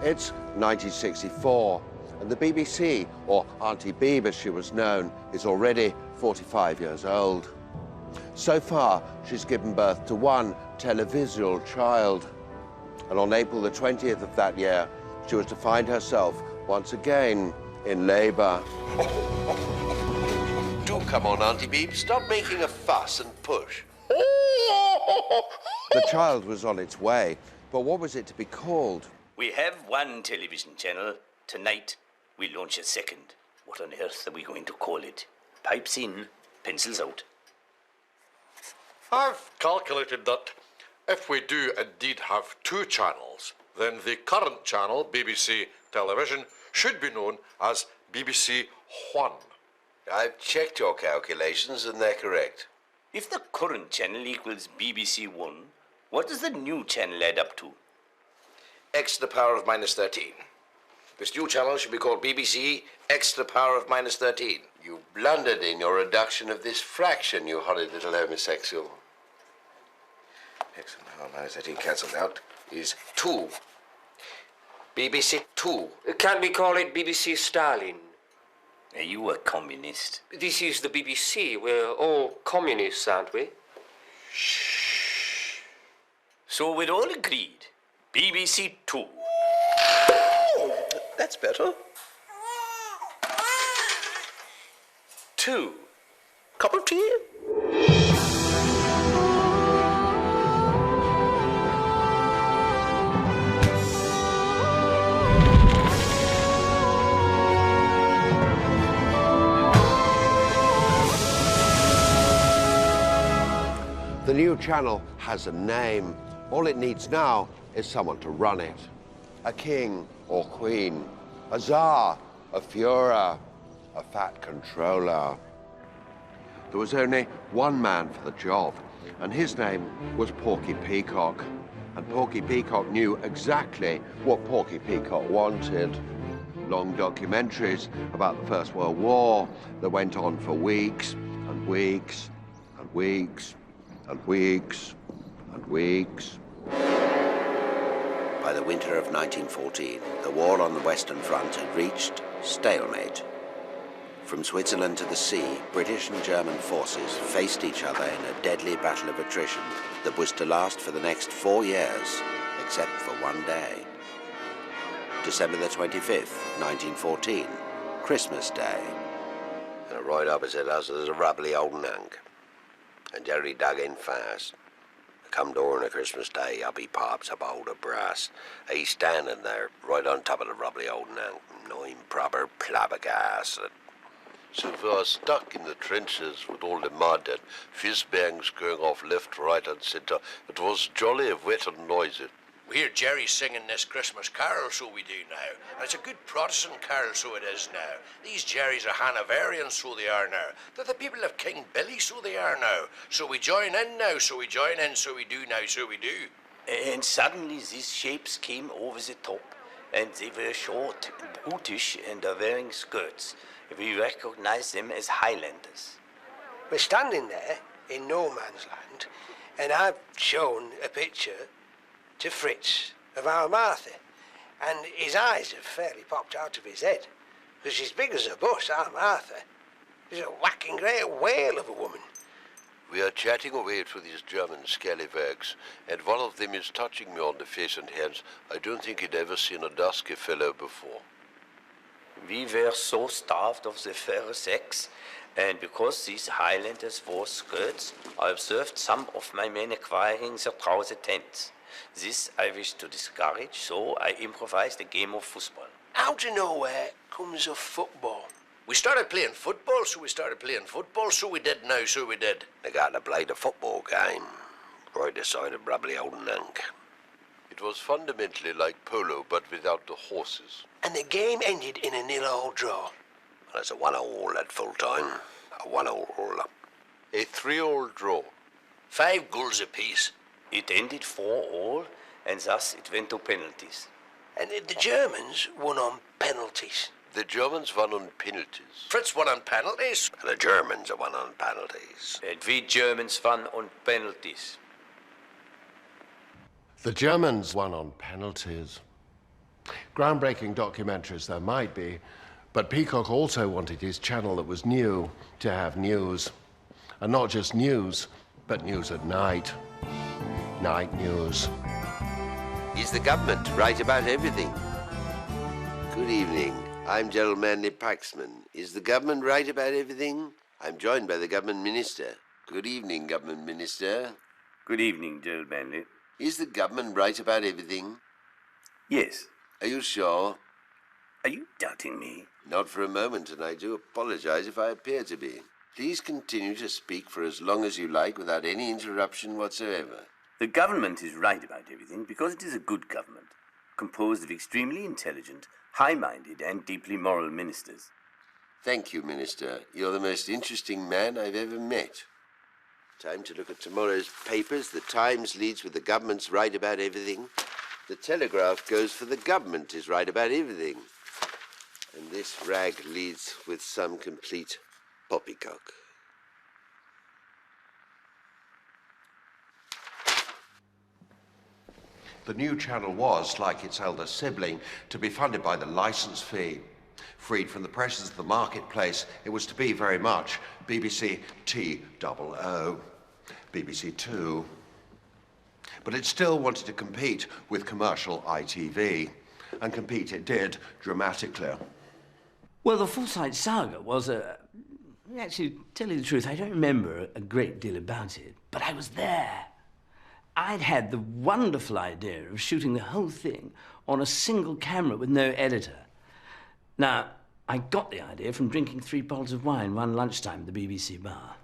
It's 1964, and the BBC, or Auntie Beeb as she was known, is already 45 years old. So far, she's given birth to one televisual child. And on April the 20th of that year, she was to find herself once again in labour. Do come on, Auntie Beeb. Stop making a fuss and push. The child was on its way, but what was it to be called? We have one television channel. Tonight, we launch a second. What on earth are we going to call it? Pipes in, pencils out. I've calculated that if we do indeed have two channels, then the current channel, BBC Television, should be known as BBC One. I've checked your calculations and they're correct. If the current channel equals BBC One, what does the new channel add up to? X to the power of minus 13. This new channel should be called BBC X to the power of minus 13. You blundered in your reduction of this fraction, you horrid little homosexual. X to the power of minus 13 cancelled out is 2. BBC 2. Can't we call it BBC Stalin? Are you a communist? This is the BBC. We're all communists, aren't we? Shh. So we're all agreed. BBC 2. Oh, that's better. 2. Cup of tea? The new channel has a name. All it needs now is someone to run it. A king or queen, a czar, a Führer, a fat controller. There was only one man for the job, and his name was Porky Peacock. And Porky Peacock knew exactly what Porky Peacock wanted. Long documentaries about the First World War that went on for weeks and weeks and weeks and weeks and weeks. By the winter of 1914, the war on the Western Front had reached stalemate. From Switzerland to the sea, British and German forces faced each other in a deadly battle of attrition that was to last for the next 4 years, except for one day. December the 25th, 1914, Christmas Day. And right opposite us is a rubbly old nunk. And Jerry dug in fast. Come during a Christmas Day, I'll be pops a bowl of brass. He's standing there, right on top of the rubbly old nunk, knowing proper flabbergasted. So we are stuck in the trenches with all the mud and fizz bangs going off left, right and centre. It was jolly wet and noisy. We hear Jerry singing this Christmas carol, so we do now. And it's a good Protestant carol, so it is now. These Jerrys are Hanoverians, so they are now. They're the people of King Billy, so they are now. So we join in now, so we join in, so we do now, so we do. And suddenly these shapes came over the top, and they were short and brutish and are wearing skirts. We recognize them as Highlanders. We're standing there in no man's land, and I've shown a picture to Fritz of our Martha, and his eyes have fairly popped out of his head, because she's big as a bus, our Martha. She's a whacking great whale of a woman. We are chatting away to these German scallywags, and one of them is touching me on the face and hands. I don't think he'd ever seen a dusky fellow before. We were so starved of the fair sex, and because these Highlanders wore skirts, I observed some of my men acquiring their trouser tents. This I wish to discourage, so I improvised a game of football. Out of nowhere comes a football. We started playing football, so we started playing football, so we did now, so we did. They got to play the football game, right aside of rubbly old nunk. It was fundamentally like polo, but without the horses. And the game ended in a 0-0 draw. Well, it's a 1-1 at full time. A 1-1. A 3-3 draw. 5 goals apiece. It ended 4-4, and thus it went to penalties. And the Germans won on penalties. The Germans won on penalties. Fritz won on penalties. And the Germans won on penalties. And we Germans won on penalties. The Germans won on penalties. Groundbreaking documentaries there might be, but Peacock also wanted his channel that was new to have news. And not just news, but news at night. Night news. Is the government right about everything? Good evening. I'm Gerald Manley Paxman. Is the government right about everything? I'm joined by the government minister. Good evening, government minister. Good evening, Gerald Manley. Is the government right about everything? Yes. Are you sure? Are you doubting me? Not for a moment, and I do apologize if I appear to be. Please continue to speak for as long as you like without any interruption whatsoever. The government is right about everything because it is a good government, composed of extremely intelligent, high-minded, and deeply moral ministers. Thank you, Minister. You're the most interesting man I've ever met. Time to look at tomorrow's papers. The Times leads with the government's right about everything. The Telegraph goes for the government is right about everything. And this rag leads with some complete poppycock. The new channel was, like its elder sibling, to be funded by the license fee. Freed from the pressures of the marketplace, it was to be very much BBC TOO, BBC Two. But it still wanted to compete with commercial ITV, and compete it did dramatically. Well, the Forsyte Saga was actually, to tell you the truth, I don't remember a great deal about it, but I was there. I'd had the wonderful idea of shooting the whole thing on a single camera with no editor. Now, I got the idea from drinking 3 bottles of wine one lunchtime at the BBC bar.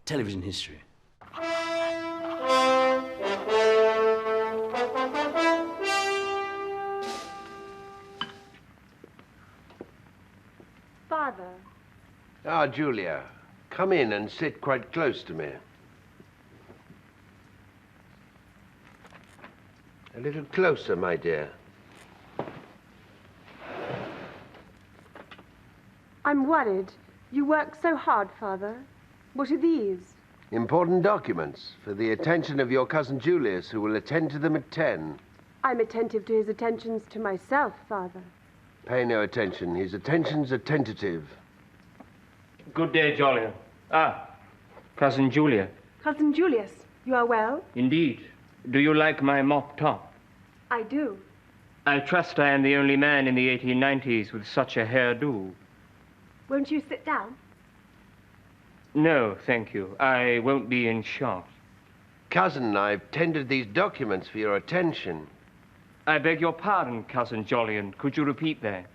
Television history. Father. Ah, Julia, come in and sit quite close to me. A little closer, my dear. I'm worried. You work so hard, Father. What are these? Important documents for the attention of your cousin Julius, who will attend to them at 10. I'm attentive to his attentions to myself, Father. Pay no attention. His attentions are tentative. Good day, Jolyon. Ah, Cousin Julia. Cousin Julius, you are well? Indeed. Do you like my mop top? I do. I trust I am the only man in the 1890s with such a hairdo. Won't you sit down? No, thank you. I won't be in shot. Cousin, I've tendered these documents for your attention. I beg your pardon, Cousin Jolyon. Could you repeat that?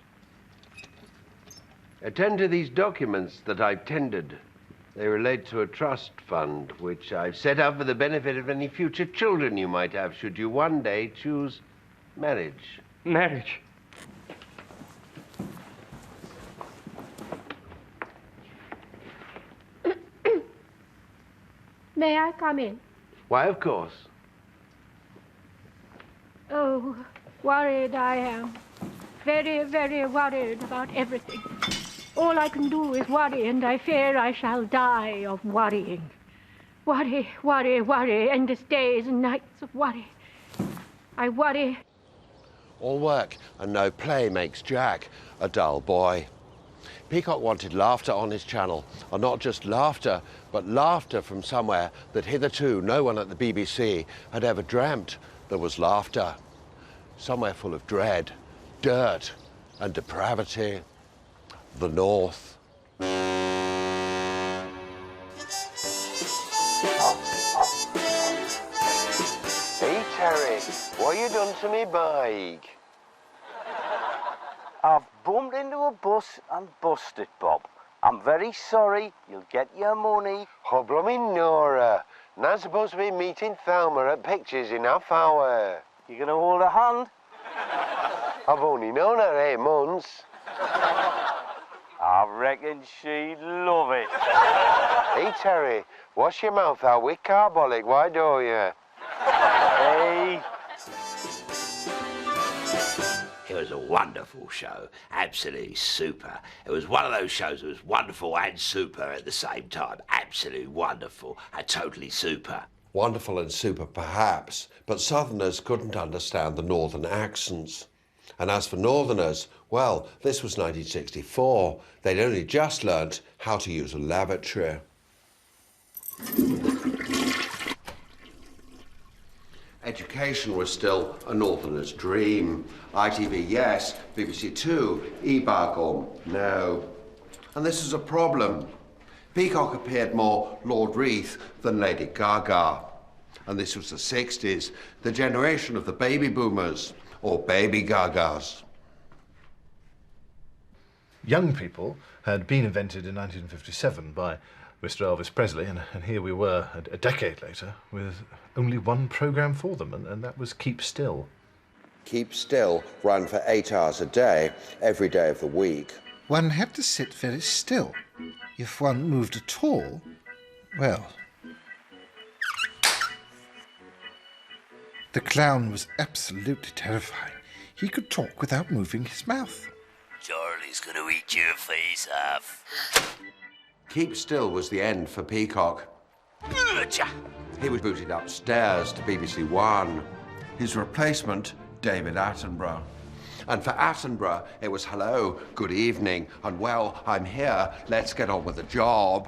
Attend to these documents that I've tendered. They relate to a trust fund, which I've set up for the benefit of any future children you might have, should you one day choose marriage. Marriage? May I come in? Why, of course. Oh, worried I am. Very, very worried about everything. All I can do is worry, and I fear I shall die of worrying. Worry, worry, worry, endless days and nights of worry. I worry. All work and no play makes Jack a dull boy. Peacock wanted laughter on his channel, and not just laughter, but laughter from somewhere that hitherto no one at the BBC had ever dreamt there was laughter. Somewhere full of dread, dirt, and depravity. The North. Hey, Terry, what you done to me bike? I've bumped into a bus and busted, Bob. I'm very sorry. You'll get your money. Oh, blooming Nora. Now supposed to be meeting Thelma at Pictures in half hour. You gonna hold a hand? I've only known her 8 months. I reckon she'd love it. Hey, Terry, wash your mouth out with carbolic, why don't you? Hey. It was a wonderful show, absolutely super. It was one of those shows that was wonderful and super at the same time. Absolutely wonderful and totally super. Wonderful and super perhaps, but Southerners couldn't understand the Northern accents. And as for Northerners, well, this was 1964. They'd only just learnt how to use a lavatory. Education was still a Northerner's dream. ITV, yes. BBC Two. E-Bargum, no. And this is a problem. Peacock appeared more Lord Reith than Lady Gaga. And this was the 60s, the generation of the baby boomers, or baby Gagas. Young people had been invented in 1957 by Mr. Elvis Presley, and here we were a decade later with only one programme for them, and that was Keep Still. Keep Still ran for 8 hours a day, every day of the week. One had to sit very still. If one moved at all, well... The clown was absolutely terrifying. He could talk without moving his mouth. Charlie's gonna eat your face off. Keep Still was the end for Peacock. He was booted upstairs to BBC One. His replacement, David Attenborough. And for Attenborough, it was hello, good evening, and well, I'm here, let's get on with the job.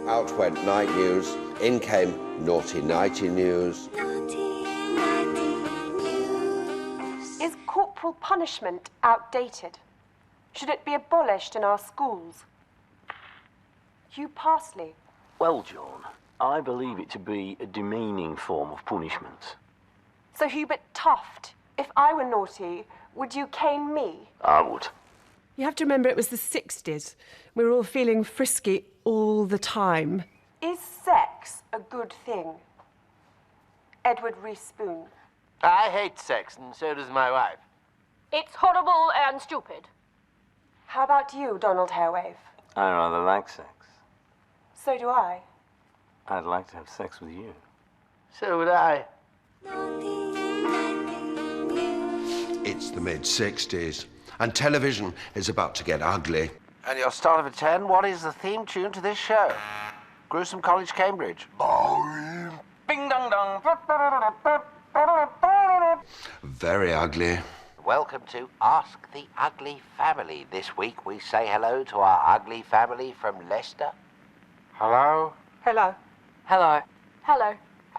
Out went night news, in came naughty nighty news. Is corporal punishment outdated? Should it be abolished in our schools? Hugh Parsley. Well, Joan, I believe it to be a demeaning form of punishment. So, Hubert Tuft, if I were naughty, would you cane me? I would. You have to remember it was the 60s. We were all feeling frisky all the time. Is sex a good thing? Edward Rees-Spoon. I hate sex, and so does my wife. It's horrible and stupid. How about you, Donald Hairwave? I rather like sex. So do I. I'd like to have sex with you. So would I. It's the mid-60s, and television is about to get ugly. And your start of a 10, what is the theme tune to this show? Gruesome College, Cambridge. Bing dong dong. Very ugly. Welcome to Ask the Ugly Family. This week we say hello to our ugly family from Leicester. Hello? Hello. Hello. Hello.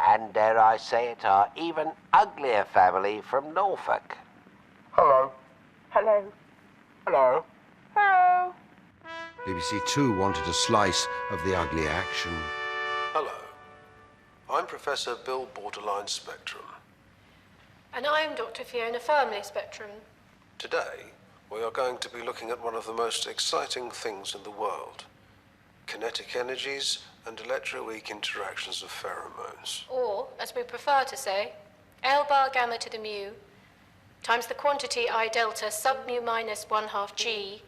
And dare I say it, our even uglier family from Norfolk. Hello. Hello. Hello. Hello. BBC Two wanted a slice of the ugly action. Hello. I'm Professor Bill Borderline Spectrum. And I'm Dr. Fiona Firmly Spectrum. Today, we are going to be looking at one of the most exciting things in the world. Kinetic energies and electroweak interactions of pheromones. Or, as we prefer to say, L bar gamma to the mu times the quantity I delta sub mu minus 1/2 g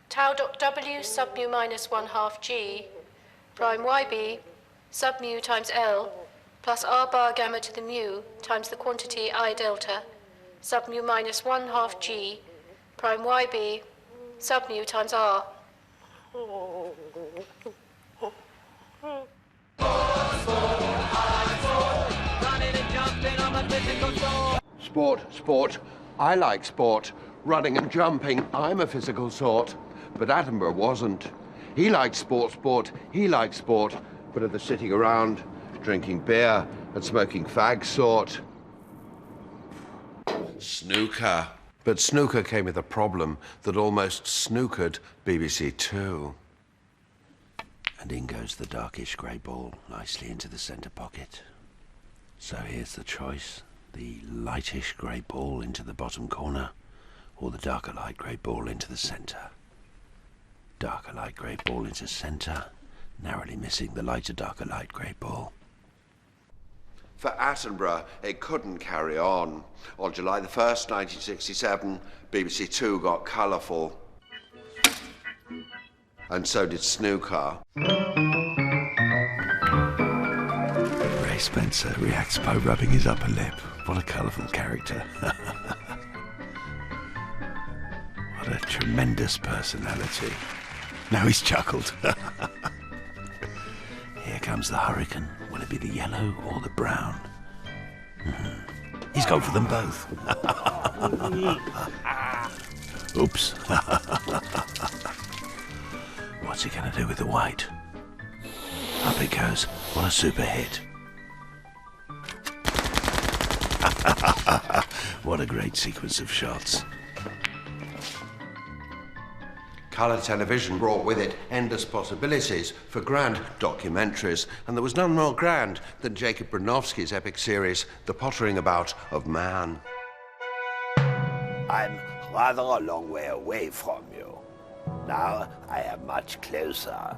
tau dot w sub mu minus 1/2 g prime yb sub mu times L plus R bar gamma to the mu times the quantity I delta sub mu minus 1/2 g prime yb sub mu times R. Sport. I like sport. Running and jumping, I'm a physical sort. But Attenborough wasn't. He liked sport. He liked sport. But of the sitting around, drinking beer and smoking fag sort. Snooker. But snooker came with a problem that almost snookered BBC Two. And in goes the darkish grey ball, nicely into the centre pocket. So here's the choice. The lightish grey ball into the bottom corner, or the darker light grey ball into the centre. Darker light grey ball into centre, narrowly missing the lighter darker light grey ball. For Attenborough, it couldn't carry on. On July the 1st, 1967, BBC Two got colourful. And so did snooker. Ray Spencer reacts by rubbing his upper lip. What a colourful character. What a tremendous personality. Now he's chuckled. Here comes the hurricane. Will Will it be the yellow or the brown? He's gone for them both. Oops. What's he going to do with the white? Up it goes. What a super hit. What a great sequence of shots. Colour television brought with it endless possibilities for grand documentaries, and there was none more grand than Jacob Bronowski's epic series, The Pottering About of Man. I'm rather a long way away from you. Now I am much closer.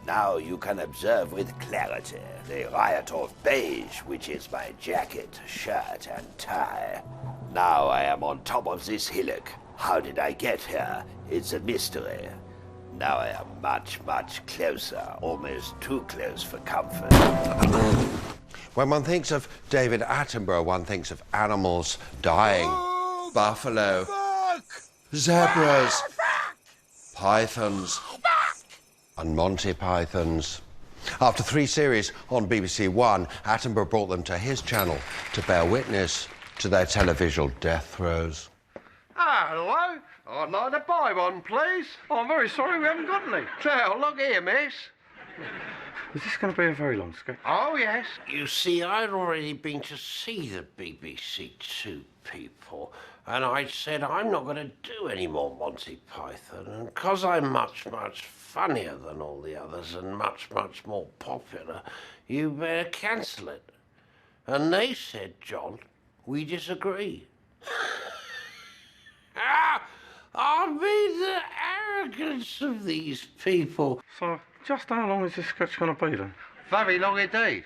Now you can observe with clarity the riot of beige, which is my jacket, shirt, and tie. Now I am on top of this hillock. How did I get here? It's a mystery. Now I am much, much closer, almost too close for comfort. When one thinks of David Attenborough, one thinks of animals dying. Buffalo, zebras, pythons, and Monty Pythons. After 3 series on BBC One, Attenborough brought them to his channel to bear witness to their televisual death throes. Hello, I'd like to buy one, please. Oh, I'm very sorry we haven't got any. Now, look here, miss. Is this going to be a very long sketch? Oh, yes. You see, I'd already been to see the BBC Two people, and I said I'm not going to do any more Monty Python, and because I'm much, much funnier than all the others and much, much more popular, you better cancel it. And they said, John, we disagree. I mean, the arrogance of these people. So, just how long is this sketch going to be, then? Very long indeed.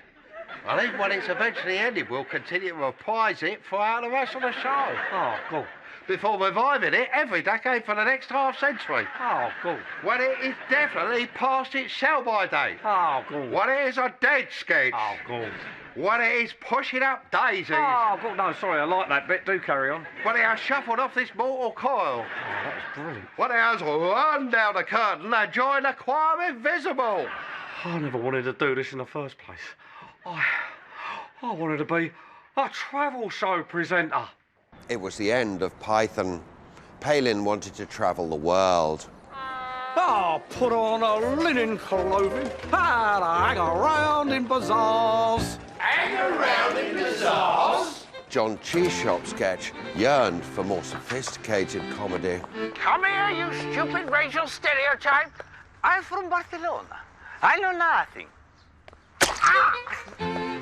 And even when it's eventually ended, we'll continue to reprise it throughout the rest of the show. Oh, good. Before reviving it every decade for the next half-century. Oh, good. When it is definitely past its sell-by date. Oh, good. When it is a dead sketch. Oh, good. When it is pushing up daisies. Oh, good. No, sorry, I like that bit. Do carry on. When it has shuffled off this mortal coil. Oh, that was brilliant. When it has run down the curtain and joined the choir invisible. I never wanted to do this in the first place. I wanted to be a travel show presenter. It was the end of Python. Palin wanted to travel the world. Oh, put on a linen clothing and hang around in bazaars. Hang around in bazaars? John Cheeshop's sketch yearned for more sophisticated comedy. Come here, you stupid racial stereotype. I'm from Barcelona. I know nothing.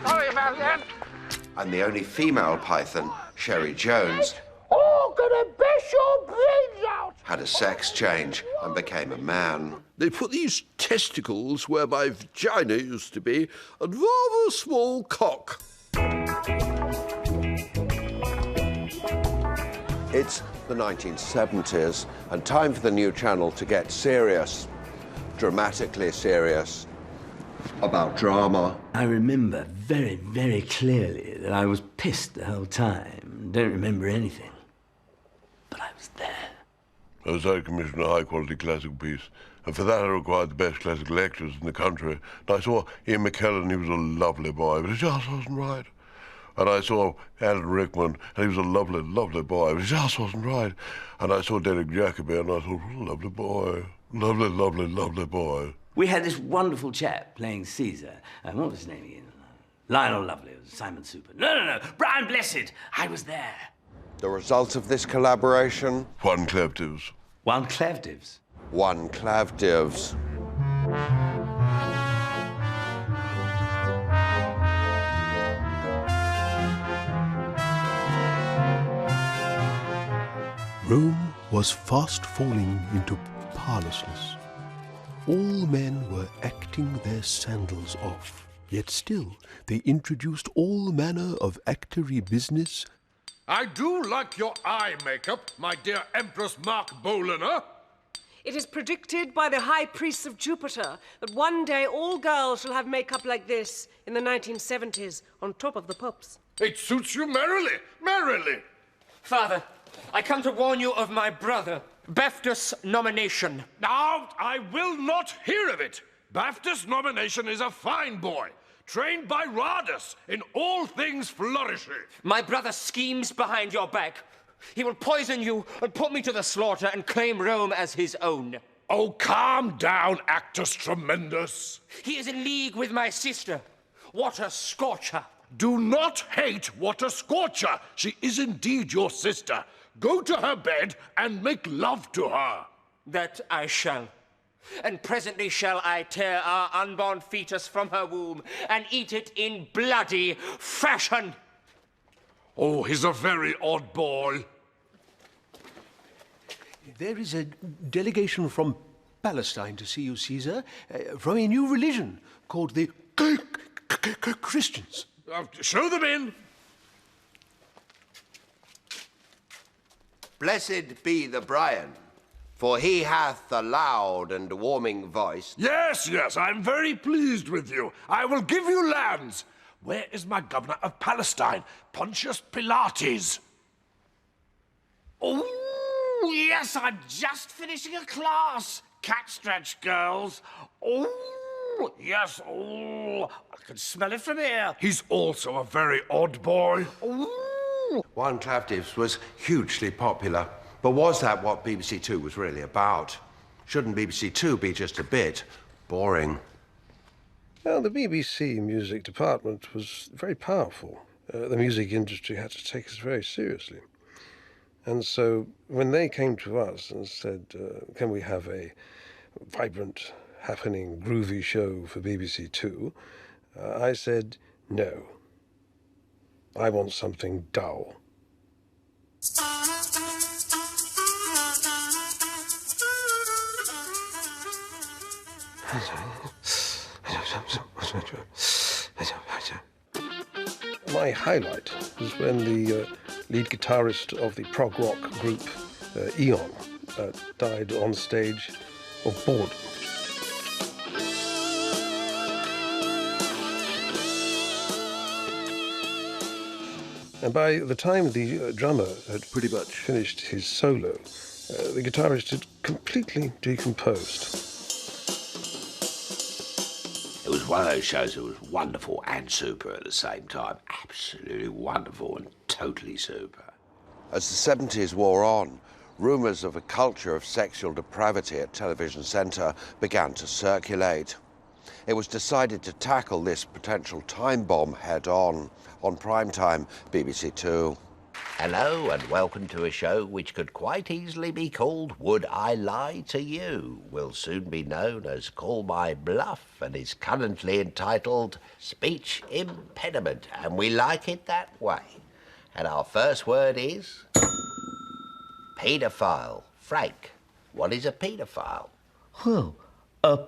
Sorry about that. And the only female Python, Sherry Jones, Gonna bash your brains out! had a sex change and became a man. They put these testicles where my vagina used to be, and rather small cock. It's the 1970s, and time for the new channel to get serious, dramatically serious, about drama. I remember very, very clearly that I was pissed the whole time. Don't remember anything. But I was there. As I commissioned a high-quality classical piece, and for that I required the best classical lecturers in the country. And I saw Ian McKellen, he was a lovely boy, but he just wasn't right. And I saw Alan Rickman, and he was a lovely, lovely boy, but he just wasn't right. And I saw Derek Jacobi, and I thought, what a lovely boy. Lovely, lovely, lovely boy. We had this wonderful chap playing Caesar. What was his name again? Lionel Lovely. It was Simon Super. No. Brian Blessed. I was there. The result of this collaboration? One Clavdivs. One Clavdivs? One Clavdivs. Rome was fast falling into parlousness. All men were acting their sandals off, yet still they introduced all manner of actory business. I do like your eye makeup, my dear Empress Mark Boliner. It is predicted by the high priests of Jupiter that one day all girls shall have makeup like this in the 1970s, on top of the pups. It suits you merrily, merrily. Father, I come to warn you of my brother, BAFTA's nomination. Now, I will not hear of it. BAFTA's nomination is a fine boy. trained by Rardus in all things flourishing. My brother schemes behind your back. He will poison you and put me to the slaughter and claim Rome as his own. Oh, calm down, Actus Tremendous. He is in league with my sister. What a scorcher. Do not hate What a Scorcher. She is indeed your sister. Go to her bed and make love to her. That I shall. And presently shall I tear our unborn fetus from her womb and eat it in bloody fashion. Oh, he's a very odd boy. There is a delegation from Palestine to see you, Caesar, from a new religion called the Christians. Show them in. Blessed be the Brian, for he hath a loud and warming voice. Yes, yes, I'm very pleased with you. I will give you lands. Where is my governor of Palestine, Pontius Pilates? Oh, yes, I'm just finishing a class. Cat stretch, girls. Oh, yes, oh, I can smell it from here. He's also a very odd boy. Ooh. One Clavdivs was hugely popular, but was that what BBC Two was really about? Shouldn't BBC Two be just a bit boring? Well, the BBC music department was very powerful. The music industry had to take us very seriously. And so when they came to us and said, can we have a vibrant, happening, groovy show for BBC Two, I said, no. I want something dull. My highlight was when the lead guitarist of the prog rock group Eon died on stage of boredom. And by the time the drummer had pretty much finished his solo, the guitarist had completely decomposed. It was one of those shows that was wonderful and super at the same time. Absolutely wonderful and totally super. As the 70s wore on, rumours of a culture of sexual depravity at Television Centre began to circulate. It was decided to tackle this potential time bomb head-on primetime BBC Two. Hello and welcome to a show which could quite easily be called Would I Lie to You? Will soon be known as Call My Bluff and is currently entitled Speech Impediment, and we like it that way. And our first word is paedophile. Frank, what is a paedophile? Well, a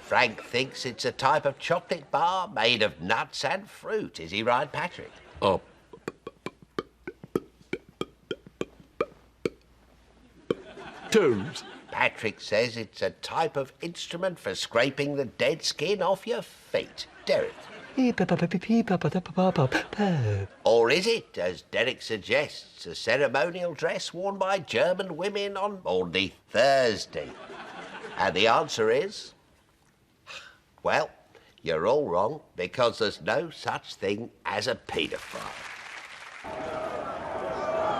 Frank thinks it's a type of chocolate bar made of nuts and fruit. Is he right, Patrick? Toes. Patrick says it's a type of instrument for scraping the dead skin off your feet. Derek? Or is it, as Derek suggests, a ceremonial dress worn by German women on Maundy Thursday? And the answer is... well, you're all wrong, because there's no such thing as a paedophile.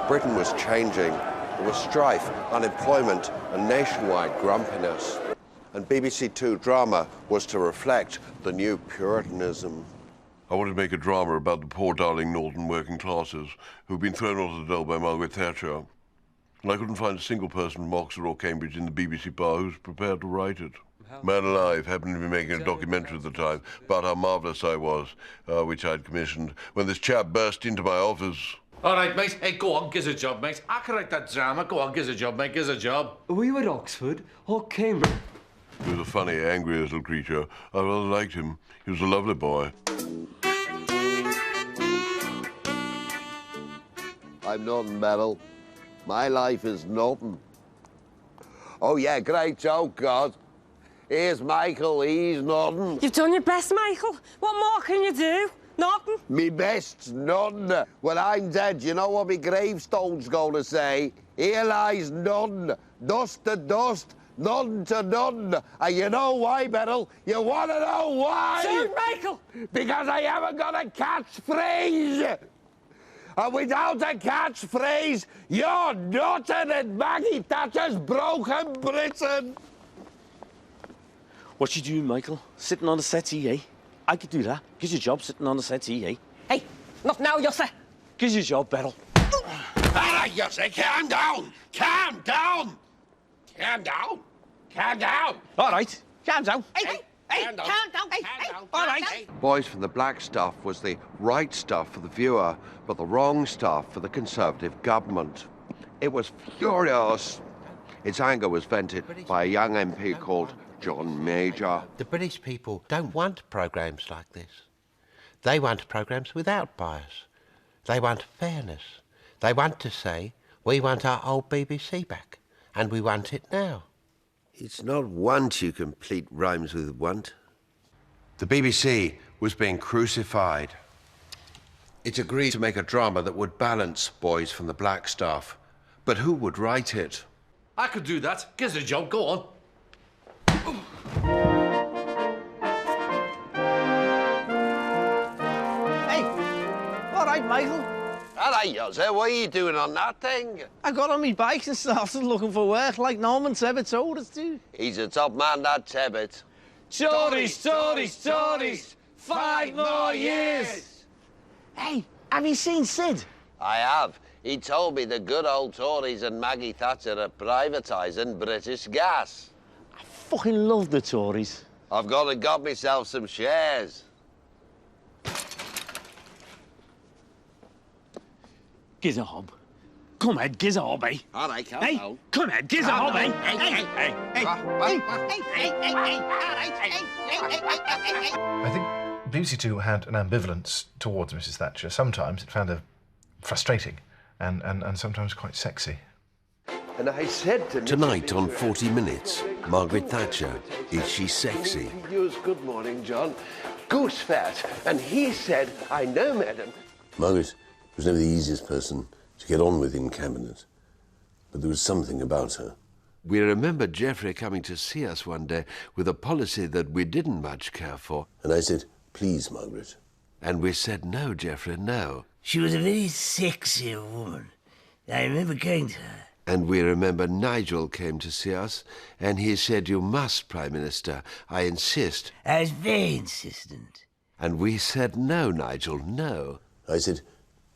Britain was changing. There was strife, unemployment, and nationwide grumpiness. And BBC Two drama was to reflect the new Puritanism. I wanted to make a drama about the poor, darling northern working classes who've been thrown onto the dole by Margaret Thatcher. And I couldn't find a single person from Oxford or Cambridge in the BBC bar who was prepared to write it. Man Alive happened to be making a documentary at the time about how marvellous I was, which I'd commissioned, when this chap burst into my office. All right, mate. Hey, go on, give us a job, mate. I can write that drama. Go on, give us a job, mate. Give us a job. We were Oxford or Cambridge. He was a funny, angry little creature. I rather liked him. He was a lovely boy. I'm nothing, Beryl. My life is nothing. Oh, yeah, great joke, God. Here's Michael, he's nothing. You've done your best, Michael. What more can you do? Nothing. Me best's none. When I'm dead, you know what me gravestone's going to say? Here lies none. Dust to dust, None to none. And you know why, Beryl? You want to know why? Sir Michael! Because I haven't got a catchphrase. And without a catchphrase, you're nothing and Maggie Thatcher's broken Britain. What you doing, Michael? Sitting on the settee, eh? I could do that. Gives you a job sitting on the settee, eh? Hey, not now, Yosse. Gives you a job, Beryl. All right, Yosse, calm down. Calm down. Calm down. Calm down. All right, calm down. Hey, calm down. All right. Boys from the Blackstuff was the right stuff for the viewer, but the wrong stuff for the Conservative government. It was furious. Its anger was vented by a young MP called John Major. The British people don't want programmes like this. They want programmes without bias. They want fairness. They want to say, we want our old BBC back, and we want it now. It's not want you complete rhymes with want. The BBC was being crucified. It agreed to make a drama that would balance Boys from the Blackstuff. But who would write it? I could do that. Give us a job. Go on. Hey, all right, Michael. Hello, Yosse. What are you doing on that thing? I got on my bike and started looking for work like Norman Tebbit told us to. He's a top man, that Tebbit. Tories, Tories, Tories! 5 more years! Hey, have you seen Sid? I have. He told me the good old Tories and Maggie Thatcher are privatising British gas. I fucking love the Tories. I've gone and got myself some shares. Giz a hob. Come on, giz a hob, eh? All right, calm Hey, down. come on, giz a hob, eh? I think BBC Two had an ambivalence towards Mrs. Thatcher. Sometimes it found her frustrating and sometimes quite sexy. And I said to Tonight on 40 Minutes, Margaret Thatcher, is she sexy? Good morning, John. Goose fat. And he said, I know, madam. Margaret was never the easiest person to get on with in Cabinet, but there was something about her. We remember Geoffrey coming to see us one day with a policy that we didn't much care for. And I said, please, Margaret. And we said, no, Geoffrey, no. She was a very sexy woman. I remember going to her. And we remember Nigel came to see us, and he said, you must, Prime Minister, I insist. I was very insistent. And we said, no, Nigel, no. I said,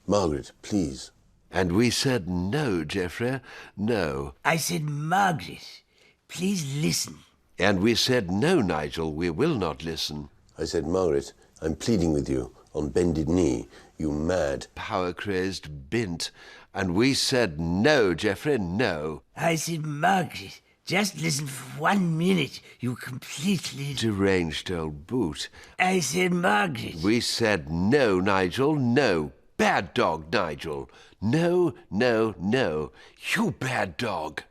Margaret, please. And we said, no, Geoffrey, no. I said, Margaret, please listen. And we said, no, Nigel, we will not listen. I said, Margaret, I'm pleading with you on bended knee, you mad, power-crazed bint. And we said, no, Geoffrey, no. I said, Margaret, just listen for 1 minute, you completely... deranged old boot. I said, Margaret. We said, no, Nigel, no. Bad dog, Nigel. No, no, no. You bad dog.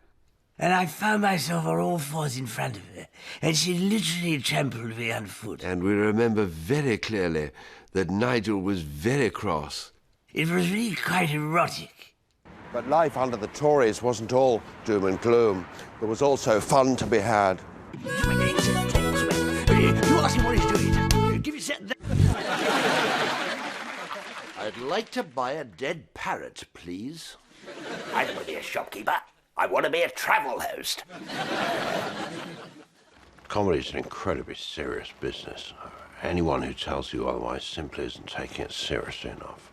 And I found myself on all fours in front of her, and she literally trampled me on foot. And we remember very clearly that Nigel was very cross. It was really quite erotic. But life under the Tories wasn't all doom and gloom. There was also fun to be had. You ask him what he's doing. Give it that. I'd like to buy a dead parrot, please. I don't want to be a shopkeeper. I want to be a travel host. Comedy is an incredibly serious business. Anyone who tells you otherwise simply isn't taking it seriously enough.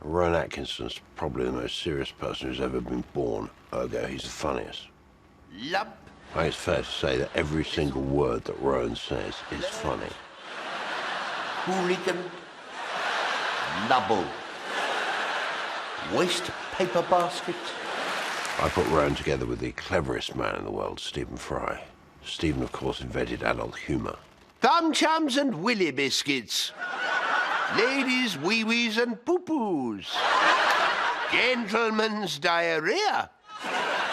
Rowan Atkinson's probably the most serious person who's ever been born, ergo he's the funniest. Lump. I think it's fair to say that every single word that Rowan says is funny. Hooligan. Nubble. Waste paper basket. I put Rowan together with the cleverest man in the world, Stephen Fry. Stephen, of course, invented adult humour. Thumb chums and willy biscuits. Ladies' wee-wees and poo-poos. Gentlemen's diarrhea.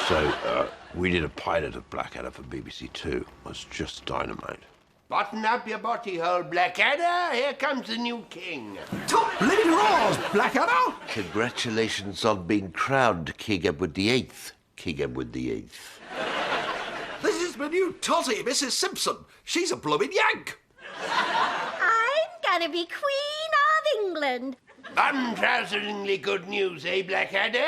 So, we did a pilot of Blackadder for BBC Two. It was just dynamite. Button up your body hole, Blackadder. Here comes the new king. Top living roars, Blackadder. Congratulations on being crowned King Edward VIII. King Edward VIII. It's my new totty, Mrs. Simpson. She's a blooming Yank. I'm gonna be Queen of England. Untrouseringly good news, eh, Blackadder?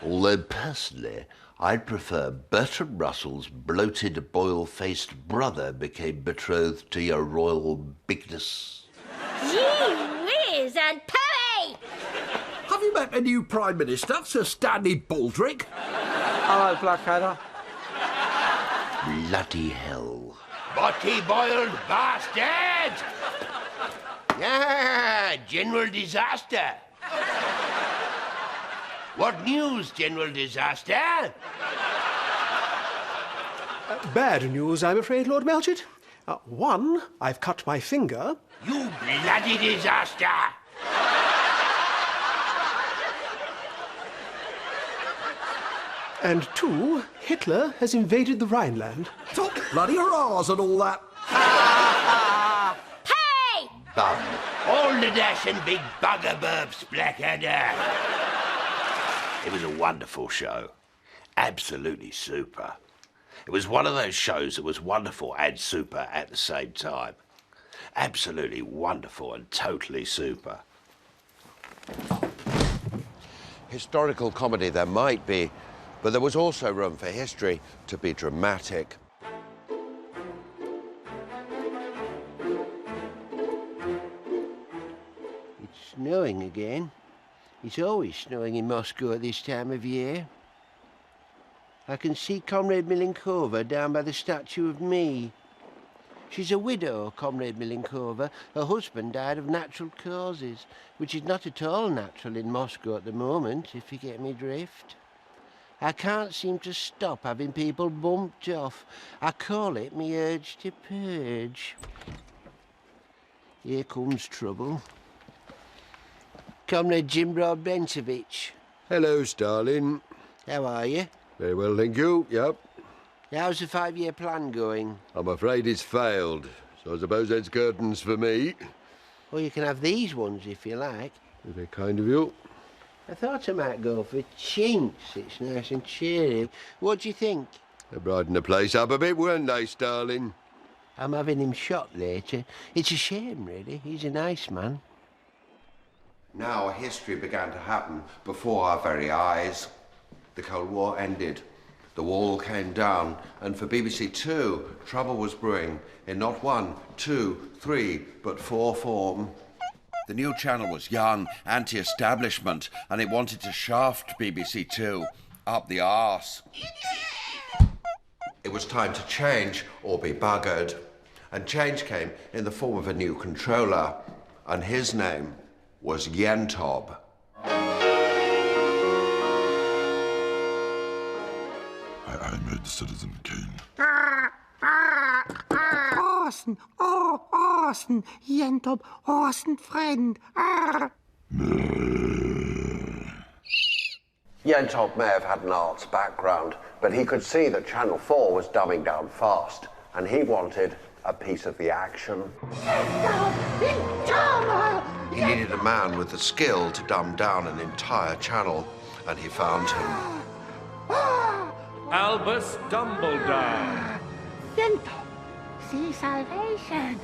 Although personally, I'd prefer Bertram Russell's bloated, boil-faced brother became betrothed to your royal bigness. Gee whiz and pay! Have you met my new Prime Minister, Sir Stanley Baldrick? Hello, Blackadder. Bloody hell. Botty-boiled bastard! Ah, General Disaster. What news, General Disaster? Bad news, I'm afraid, Lord Melchett. One, I've cut my finger. You bloody disaster! And two, Hitler has invaded the Rhineland. Top bloody hurrahs and all that. Hey! Bum. All the dashing big bugger burps, Blackadder. It was a wonderful show. Absolutely super. It was one of those shows that was wonderful and super at the same time. Absolutely wonderful and totally super. Historical comedy there might be, but there was also room for history to be dramatic. It's snowing again. It's always snowing in Moscow at this time of year. I can see Comrade Milenkova down by the statue of me. She's a widow, Comrade Milenkova. Her husband died of natural causes, which is not at all natural in Moscow at the moment, if you get me drift. I can't seem to stop having people bumped off. I call it me urge to purge. Here comes trouble. Comrade Jim Broadbentovich. Hello, Stalin. How are you? Very well, thank you. Yep. How's the 5-year plan going? I'm afraid it's failed, so I suppose that's curtains for me. Well, you can have these ones if you like. Very kind of you. I thought I might go for chinks. It's nice and cheery. What do you think? They're brightening the place up a bit, weren't they, Stalin? I'm having him shot later. It's a shame, really. He's a nice man. Now history began to happen before our very eyes. The Cold War ended. The wall came down, and for BBC Two, trouble was brewing in not 1, 2, 3, but 4 form. The new channel was young, anti-establishment, and it wanted to shaft BBC Two up the arse. It was time to change or be buggered. And change came in the form of a new controller, and his name was Yentob. I made the Citizen King. Orson, oh, Orson, Yentob, Orson, friend. Yentob may have had an arts background, but he could see that Channel 4 was dumbing down fast, and he wanted a piece of the action. He needed a man with the skill to dumb down an entire channel, and he found him. Albus Dumbledore. Yentob, see salvation.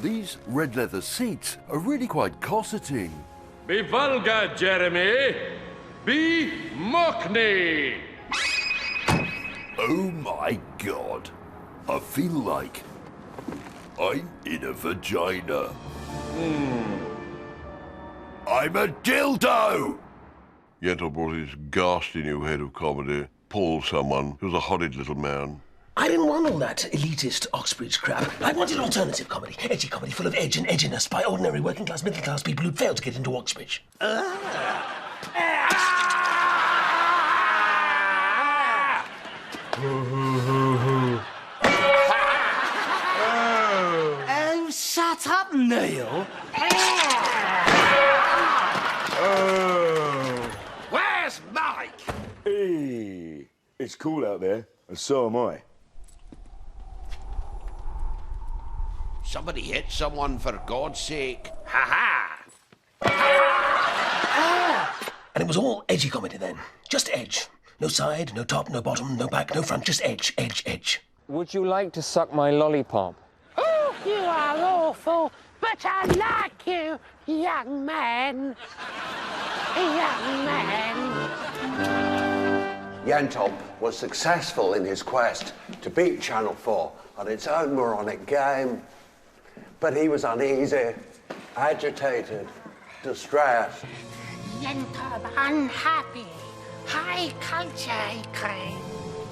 These red leather seats are really quite cosseting. Be vulgar, Jeremy. Be Mockney. Oh my God. I feel like I'm in a vagina. I'm a dildo! Yentl brought his ghastly new head of comedy, Paul someone. He was a horrid little man. I didn't want all that elitist Oxbridge crap. I wanted alternative comedy, edgy comedy full of edge and edginess by ordinary working-class, middle-class people who'd failed to get into Oxbridge. Oh, shut up, Neil. Where's Mike? Hey, it's cool out there, and so am I. Somebody hit someone, for God's sake. And it was all edgy comedy then. Just edge. No side, no top, no bottom, no back, no front, just edge, edge, edge. Would you like to suck my lollipop? Oh, you are awful, but I like you, young man. Young man. Yentop was successful in his quest to beat Channel 4 on its own moronic game. But he was uneasy, agitated, distressed. Yentop unhappy. High culture, he claimed.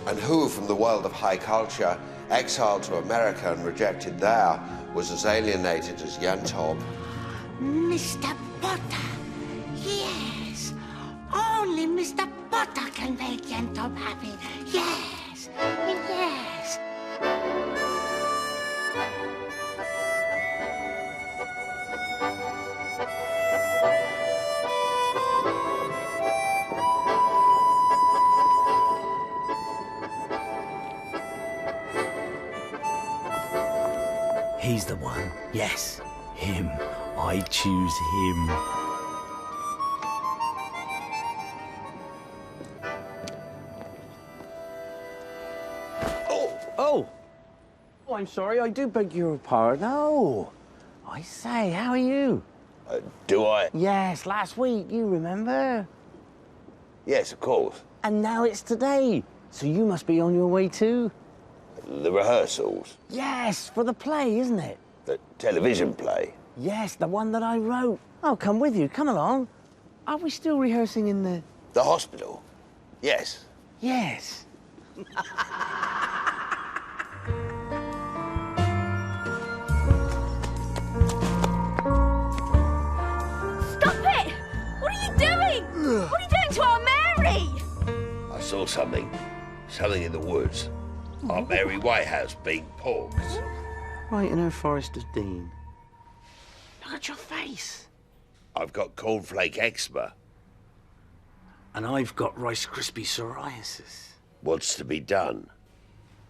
And who from the world of high culture, exiled to America and rejected there, was as alienated as Yentop? Mr. Potter. Yes. Only Mr. Potter can make Yentop happy. Yes. Yes. He's the one. Yes, him. I choose him. Oh, I'm sorry. I do beg your pardon. Oh, I say, how are you? Do I? Yes, last week, you remember? Yes, of course. And now it's today. So you must be on your way too? The rehearsals. Yes, for the play, isn't it? The television play. Yes, the one that I wrote. I'll come with you. Come along. Are we still rehearsing in the... The hospital? Yes. Yes. Stop it! What are you doing? What are you doing to our Mary? I saw something. Something in the woods. Our Mary Whitehouse being porked. Right in her Forest of Dean. Look at your face. I've got cornflake eczema. And I've got Rice Krispie psoriasis. What's to be done?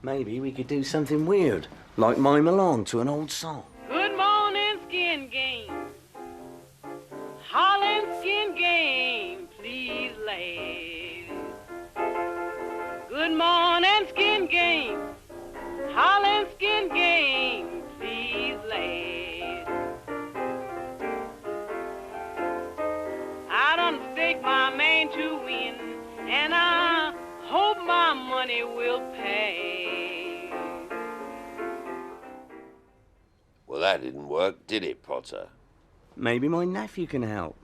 Maybe we could do something weird, like mime along to an old song. Good morning, Skin Game. Holland Skin Game, please, ladies. Good morning, Skin Game. Holland Skin Game, please, ladies. I done stake my main to win, and I hope my money will pay. Well, that didn't work, did it, Potter? Maybe my nephew can help.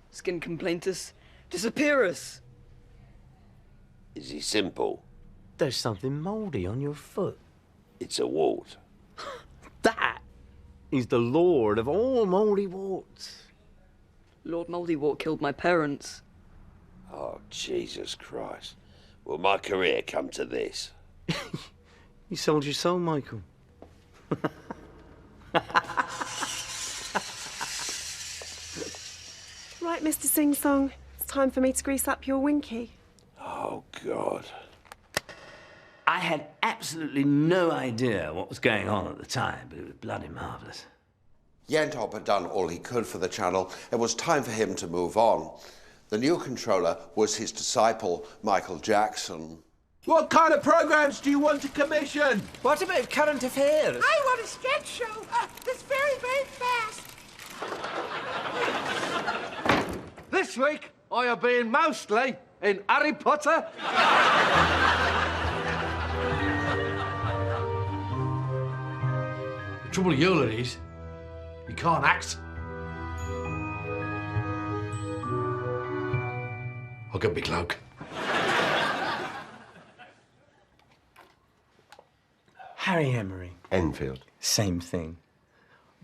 Skin complaintus, disappearus. Is he simple? There's something mouldy on your foot. It's a wart. That is the lord of all mouldy warts. Lord Mouldy-Wart killed my parents. Oh, Jesus Christ. Will my career come to this? You sold your soul, Michael. Right, Mr. Sing Song. It's time for me to grease up your winky. Oh, God. I had absolutely no idea what was going on at the time, but it was bloody marvellous. Yentop had done all he could for the channel. It was time for him to move on. The new controller was his disciple, Michael Jackson. What kind of programs do you want to commission? What about current affairs? I want a sketch show that's very, very fast. This week, I have been mostly in Harry Potter. The trouble with you is, you can't act. I'll get my cloak. Harry Emery. Enfield. Same thing.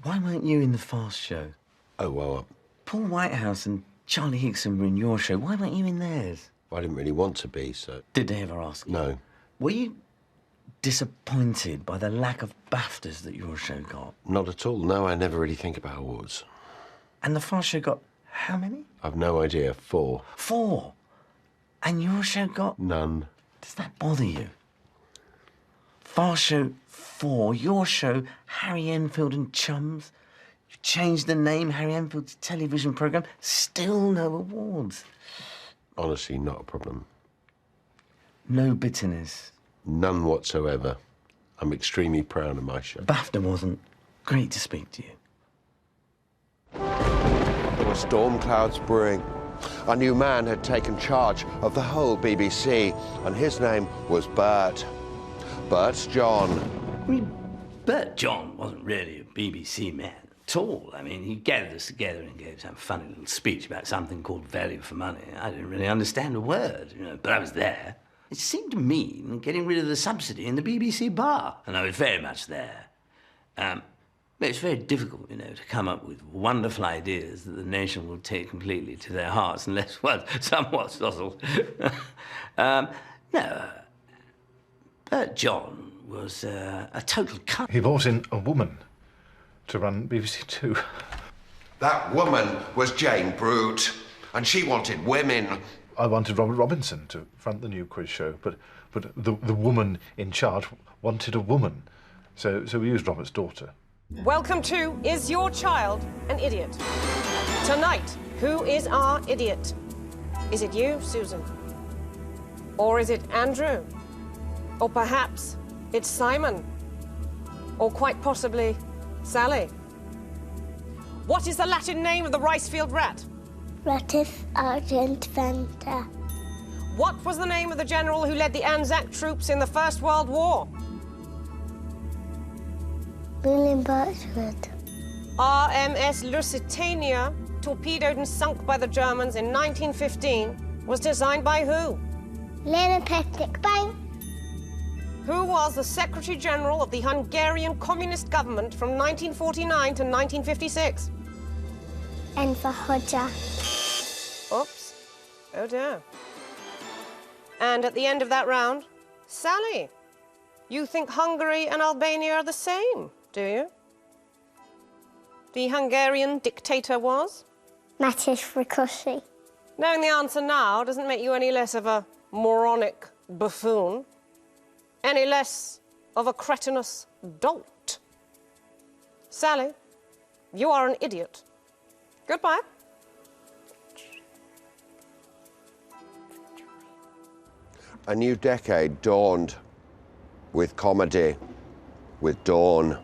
Why weren't you in the Fast Show? Oh, well, Paul Whitehouse and Charlie Hickson were in your show. Why weren't you in theirs? I didn't really want to be, so... Did they ever ask you? No. Were you disappointed by the lack of BAFTAs that your show got? Not at all. No, I never really think about awards. And the Fast Show got how many? I've no idea. 4. 4? And your show got... None. Does that bother you? Fast Show 4, your show, Harry Enfield and Chums. You changed the name, Harry Enfield's television programme, still no awards. Honestly, not a problem. No bitterness. None whatsoever. I'm extremely proud of my show. BAFTA wasn't. Great to speak to you. There were storm clouds brewing. A new man had taken charge of the whole BBC, and his name was Bert. Bert John. I mean, Bert John wasn't really a BBC man at all. I mean, he gathered us together and gave some funny little speech about something called value for money. I didn't really understand a word, you know, but I was there. It seemed to mean getting rid of the subsidy in the BBC bar, and I was very much there. But it's very difficult, you know, to come up with wonderful ideas that the nation will take completely to their hearts unless one's somewhat docile. No, Bert John was a total cunt. He brought in a woman to run BBC Two. That woman was Jane Brute, and she wanted women. I wanted Robert Robinson to front the new quiz show, but the woman in charge wanted a woman, so we used Robert's daughter. Welcome to Is Your Child an Idiot? Tonight, who is our idiot? Is it you, Susan? Or is it Andrew? Or perhaps it's Simon? Or quite possibly Sally? What is the Latin name of the rice-field rat? Ratis Argent Venta. What was the name of the general who led the Anzac troops in the First World War? William Birchwood. RMS Lusitania, torpedoed and sunk by the Germans in 1915, was designed by who? Leonard Petrik Bank. Who was the Secretary General of the Hungarian Communist Government from 1949 to 1956? Enver Hoxha. Oops. Oh dear. And at the end of that round, Sally, you think Hungary and Albania are the same, do you? The Hungarian dictator was? Matis Frikosi. Knowing the answer now doesn't make you any less of a moronic buffoon, any less of a cretinous dolt. Sally, you are an idiot. Goodbye. A new decade dawned with comedy, with Dawn.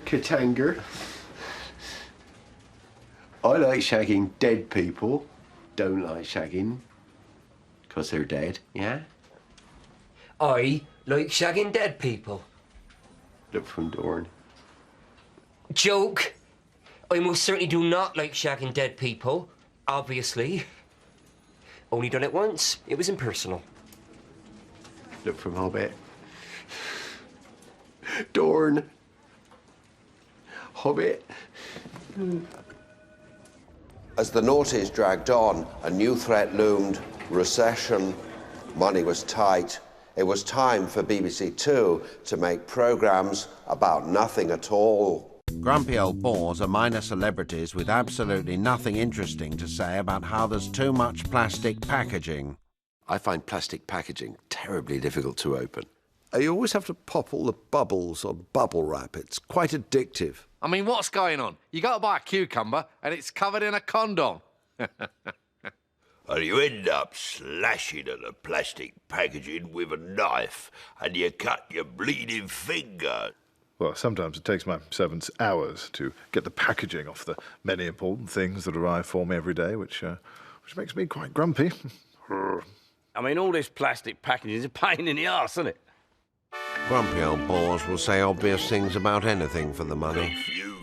Katanga. I like shagging dead people. Don't like shagging because they're dead, yeah? I like shagging dead people. Look from Dorn. Joke. I most certainly do not like shagging dead people, obviously. Only done it once. It was impersonal. Look from Hobbit. Dorn. Hobbit. As the noughties dragged on, a new threat loomed. Recession. Money was tight. It was time for BBC Two to make programmes about nothing at all. Grumpy old bores are minor celebrities with absolutely nothing interesting to say about how there's too much plastic packaging. I find plastic packaging terribly difficult to open. You always have to pop all the bubbles on bubble wrap. It's quite addictive. I mean, what's going on? You got to buy a cucumber and it's covered in a condom. And you end up slashing at the plastic packaging with a knife and you cut your bleeding finger. Well, sometimes it takes my servants hours to get the packaging off the many important things that arrive for me every day, which makes me quite grumpy. I mean, all this plastic packaging is a pain in the arse, isn't it? Grumpy old bores will say obvious things about anything for the money.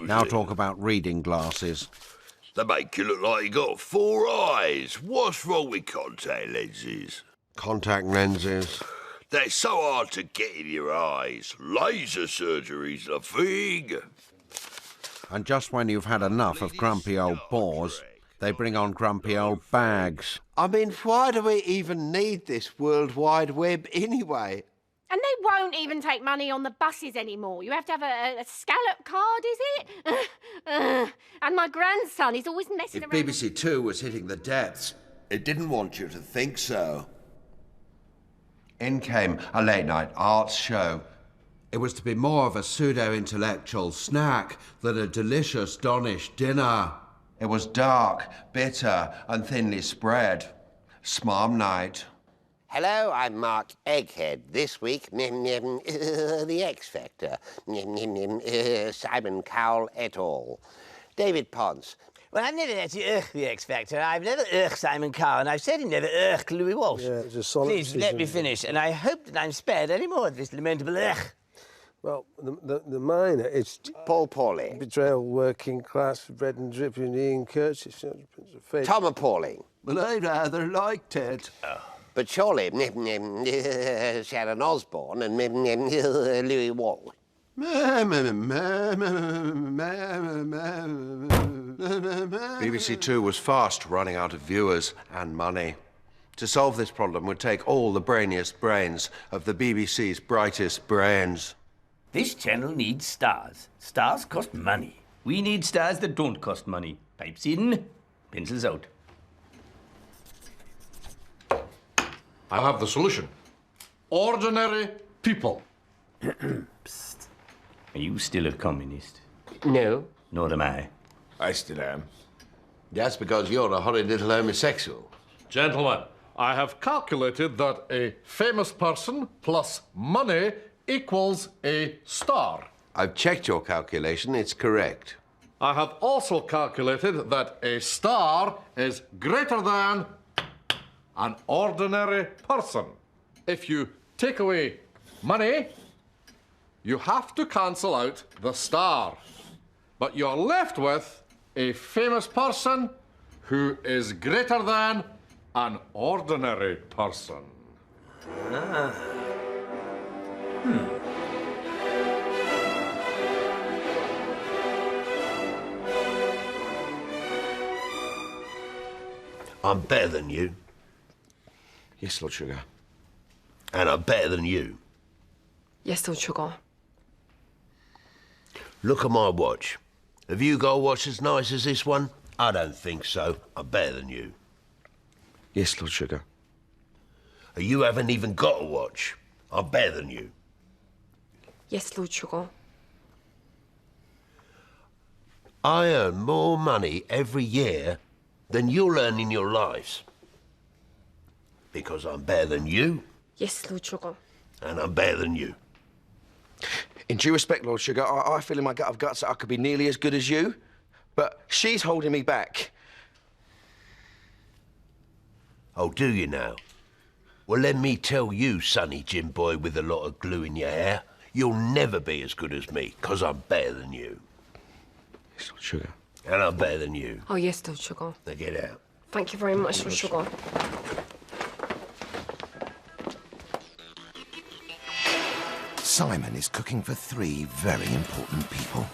Now talk about reading glasses. They make you look like you got 4 eyes. What's wrong with contact lenses? Contact lenses? They're so hard to get in your eyes. Laser surgery's the thing. And just when you've had enough of grumpy old bores, they bring on grumpy old bags. I mean, why do we even need this World Wide Web anyway? And they won't even take money on the buses anymore. You have to have a scallop card, is it? And my grandson, he's always messing If around. BBC Two was hitting the depths, it didn't want you to think so. In came a late-night arts show. It was to be more of a pseudo-intellectual snack than a delicious Donish dinner. It was dark, bitter, and thinly spread. Smarm night. Hello, I'm Mark Egghead. This week, the X Factor. Simon Cowell et al. David Ponce. Well, I've never actually the X Factor. I've never Simon Cowell, and I've said he never Louis Walsh. Yeah, it's a solid Please, let me decision. finish, and I hope that I'm spared any more of this lamentable Well, the minor, it's Paul Pauling. Betrayal, working class, bread and dripping, Ian Curtis, Tom Appalling. Well, I rather liked it. But surely Sharon Osbourne and Louis Walsh. BBC Two was fast running out of viewers and money. To solve this problem would take all the brainiest brains of the BBC's brightest brains. This channel needs stars. Stars cost money. We need stars that don't cost money. Pipes in, pencils out. I have the solution. Ordinary people. Psst. Are you still a communist? No. Nor am I. I still am. That's because you're a horrid little homosexual. Gentlemen, I have calculated that a famous person plus money equals a star. I've checked your calculation. It's correct. I have also calculated that a star is greater than an ordinary person. If you take away money, you have to cancel out the star. But you're left with a famous person who is greater than an ordinary person. I'm better than you, Yes, Lord Sugar. and I'm better than you. Yes, Lord Sugar. Look at my watch. Have you got a watch as nice as this one? I don't think so. I'm better than you. Yes, Lord Sugar. You haven't even got a watch. I'm better than you. Yes, Lord Sugar. I earn more money every year than you'll earn in your lives. Because I'm better than you, Yes, Lord Sugar. and I'm better than you. In due respect, Lord Sugar, I feel in my gut of guts that I could be nearly as good as you, but she's holding me back. Oh, do you now? Well, let me tell you, sonny Jim boy with a lot of glue in your hair, you'll never be as good as me, 'cause I'm better than you. Yes, Lord Sugar. And I'm better than you. Oh, yes, Lord Sugar. Now get out. Thank you very much, Lord Sugar. Simon is cooking for 3 very important people.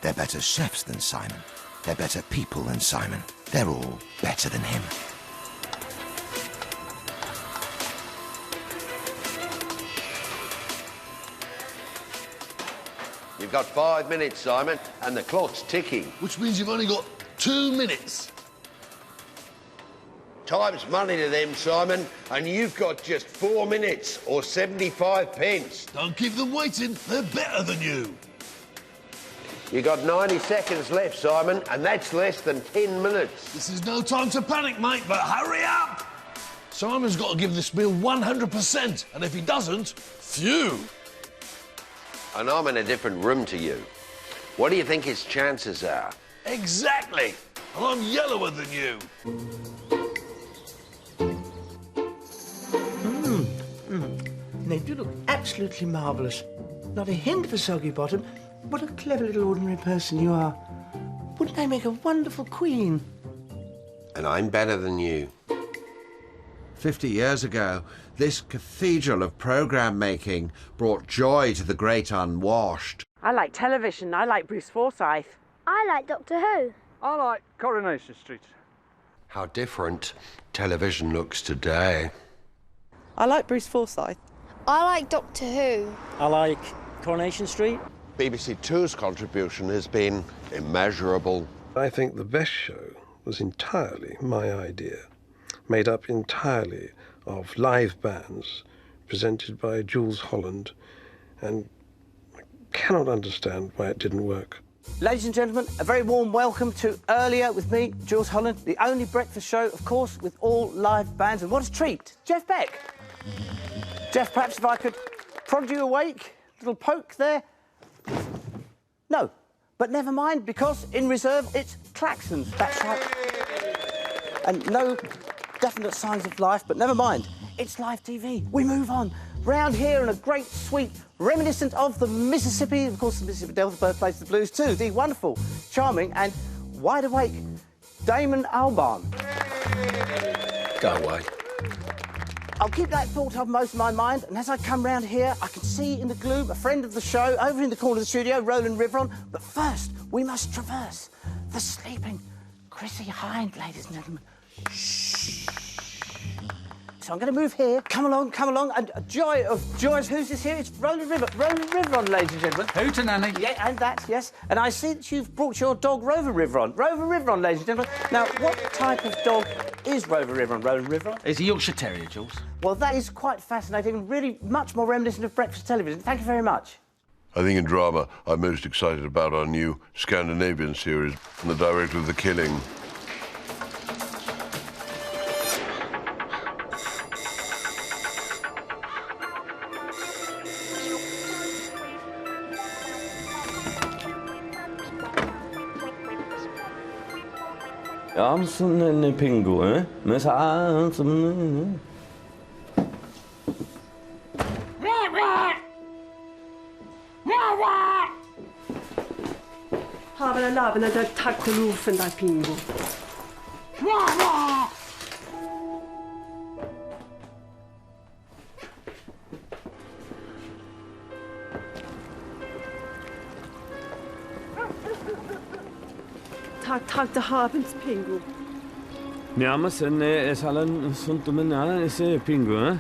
They're better chefs than Simon. They're better people than Simon. They're all better than him. You've got 5 minutes, Simon, and the clock's ticking. Which means you've only got 2 minutes. Time's money to them, Simon, and you've got just 4 minutes or 75 pence. Don't keep them waiting. They're better than you. You got 90 seconds left, Simon, and that's less than 10 minutes. This is no time to panic, mate, but hurry up! Simon's got to give this meal 100%, and if he doesn't, phew! And I'm in a different room to you. What do you think his chances are? Exactly! And I'm yellower than you. They do look absolutely marvellous. Not a hint of a soggy bottom. What a clever little ordinary person you are. Wouldn't I make a wonderful queen? And I'm better than you. 50 years ago, this cathedral of programme making brought joy to the great unwashed. I like television. I like Bruce Forsyth. I like Doctor Who. I like Coronation Street. How different television looks today. I like Bruce Forsyth. I like Doctor Who. I like Coronation Street. BBC Two's contribution has been immeasurable. I think the best show was entirely my idea, made up entirely of live bands, presented by Jules Holland, and I cannot understand why it didn't work. Ladies and gentlemen, a very warm welcome to Earlier with me, Jules Holland, the only breakfast show, of course, with all live bands. And what a treat, Jeff Beck. Jeff, perhaps if I could prod you awake, a little poke there. No, but never mind, because in reserve it's klaxons, that's right. And no definite signs of life, but never mind. It's live TV. We move on. Round here in a great suite reminiscent of the Mississippi, of course, the Mississippi Delta, birthplace of the blues too, the wonderful, charming and wide-awake Damon Albarn. Go away. I'll keep that thought uppermost in my mind, and as I come round here, I can see in the gloom a friend of the show over in the corner of the studio, Roland Riveron. But first, we must traverse the sleeping Chrissy Hind, ladies and gentlemen. Shh. So I'm going to move here. Come along, and a joy of joys. Who's this here? It's Roland Riveron, ladies and gentlemen. Hootenanny. Yeah, and that, yes. And I see that you've brought your dog, Rover Riveron. Rover Riveron, ladies and gentlemen. Now, what type of dog is Rover Riveron, Roland Riveron? He's a Yorkshire Terrier, Jules. Well, that is quite fascinating and really much more reminiscent of breakfast television. Thank you very much. I think in drama, I'm most excited about our new Scandinavian series, The Director of The Killing. I'm som en pingo, eh? Men så är han som... Har väl laven där tack och lov för den där pingo. Tack till havens pingo. Ja, men sen är salen sånt men alla är pingo, eh?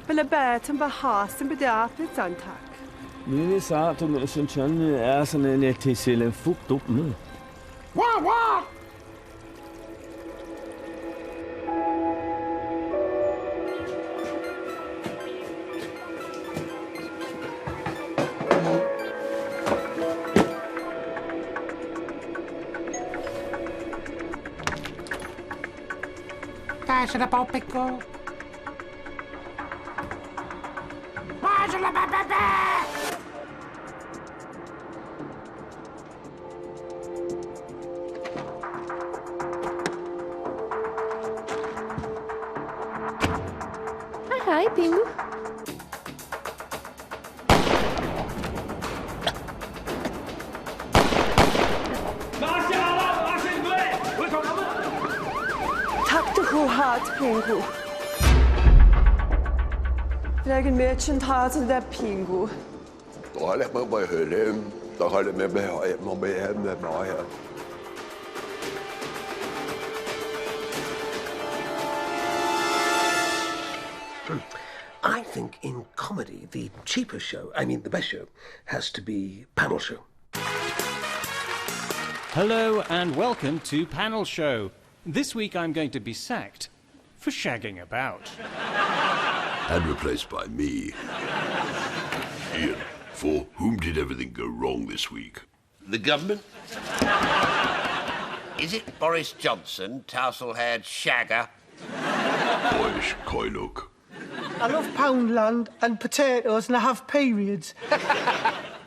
Bella bäten bara hasen bedärpligt tack. Men det sa att de som känner är sån en till silen fukt upp nu. Pääsellä poppikko. Pääsellä Hi, Pingu. Tack till hart pingo. Lägen Mädchen tar den där pingo. Då har jag med mig hem. Då har jag med mig hem med mig. I think in comedy, the cheapest show, I mean the best show, has to be Panel Show. Hello and welcome to Panel Show. This week I'm going to be sacked for shagging about. And replaced by me. Ian, for whom did everything go wrong this week? The government? Is it Boris Johnson, tousle-haired shagger? Boyish Koinuk. I love Poundland and potatoes and I have periods.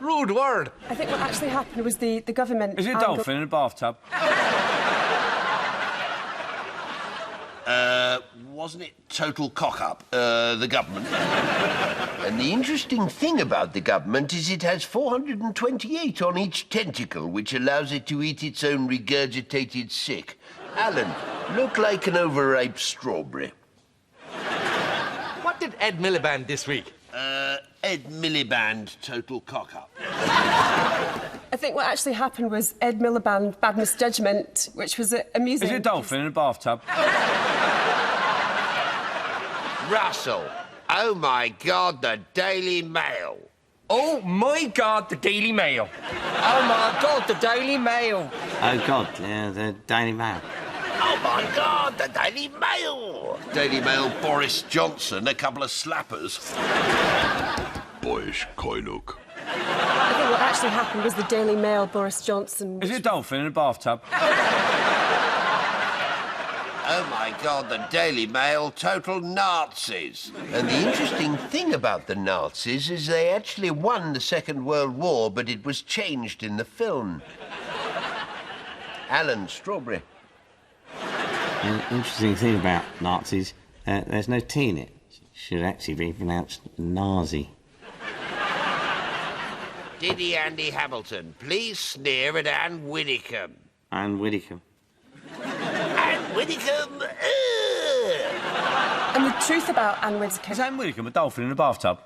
Rude word. I think what actually happened was the government... Is it a dolphin in a bathtub? Wasn't it total cock-up, the government? And the interesting thing about the government is it has 428 on each tentacle, which allows it to eat its own regurgitated sick. Alan, look like an overripe strawberry. What did Ed Miliband this week? Ed Miliband, total cock-up. I think what actually happened was Ed Miliband bad misjudgment, which was amusing. Is it a dolphin in a bathtub? Russell, oh my God, the Daily Mail. Oh my God, the Daily Mail. Oh my God, the Daily Mail. Oh God, yeah, the Daily Mail. Oh, my God, the Daily Mail! Daily Mail Boris Johnson, a couple of slappers. Boyish Koinuk. I think what actually happened was the Daily Mail, Boris Johnson... Is it a dolphin in a bathtub? Oh, my God, the Daily Mail, total Nazis. And the interesting thing about the Nazis is they actually won the Second World War, but it was changed in the film. Alan Strawberry. The interesting thing about Nazis, there's no T in it. It should actually be pronounced Nazi. Diddy Andy Hamilton, please sneer at Anne Widdecombe. Anne Widdecombe. Anne Widdecombe! And the truth about Anne Widdecombe... Is Anne Widdecombe a dolphin in a bathtub?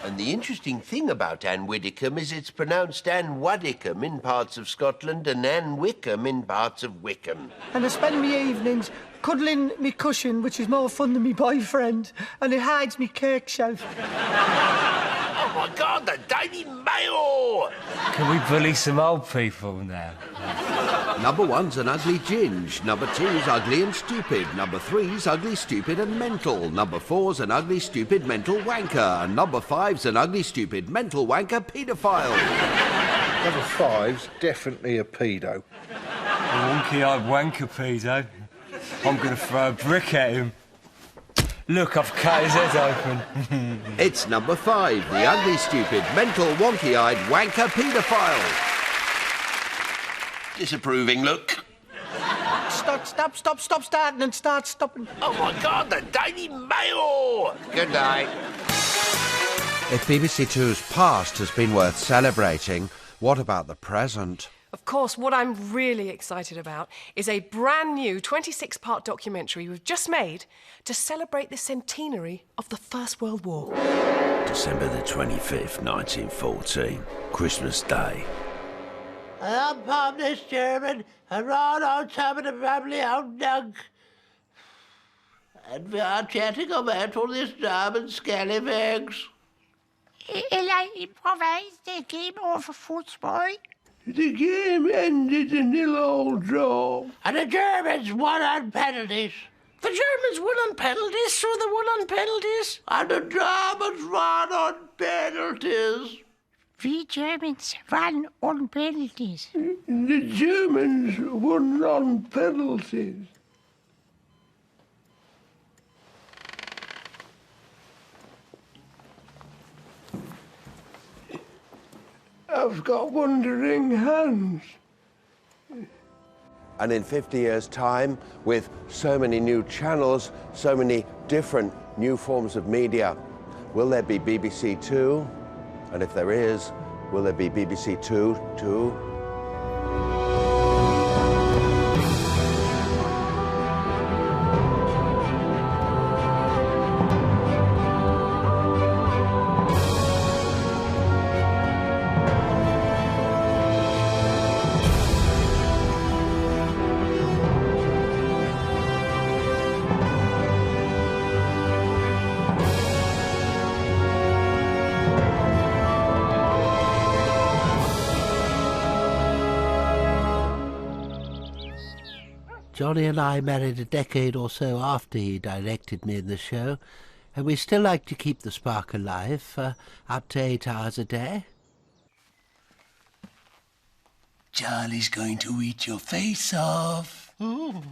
And the interesting thing about Anne Widdecombe is it's pronounced Anne Waddicombe in parts of Scotland and Anne Wickham in parts of Wickham. And I spend my evenings cuddling me cushion, which is more fun than me boyfriend, and it hides me cake shelf. Oh, my God, the Daily Mail! Can we bully some old people now? Number 1's an ugly ginge. Number 2's ugly and stupid. Number 3's ugly, stupid and mental. Number 4's an ugly, stupid, mental wanker. And number 5's an ugly, stupid, mental wanker paedophile. Number 5's definitely a pedo. A wonky-eyed wanker pedo. I'm going to throw a brick at him. Look, I've cut his head open. It's number 5, the ugly, stupid, mental, wonky-eyed wanker paedophile. Disapproving look. Stop starting and start stopping. Oh, my God, the Daily Mail! Good night. If BBC Two's past has been worth celebrating, what about the present? Of course, what I'm really excited about is a brand new 26-part documentary we've just made to celebrate the centenary of the First World War. December the 25th, 1914, Christmas Day. I'm published German, and right on top of the family old dunk. And we are chatting about all this German scallywags. Eller improvise the game of football. The game ended in 0-0 draw. And the Germans won on penalties. The Germans won on penalties, so they won on penalties. And the Germans won on penalties. We Germans won on penalties. The Germans won on penalties. I've got wandering hands. And in 50 years' time, with so many new channels, so many different new forms of media, will there be BBC Two? And if there is, will there be BBC Two too? Johnny and I married a decade or so after he directed me in the show, and we still like to keep the spark alive for up to 8 hours a day. Charlie's going to eat your face off. Oh.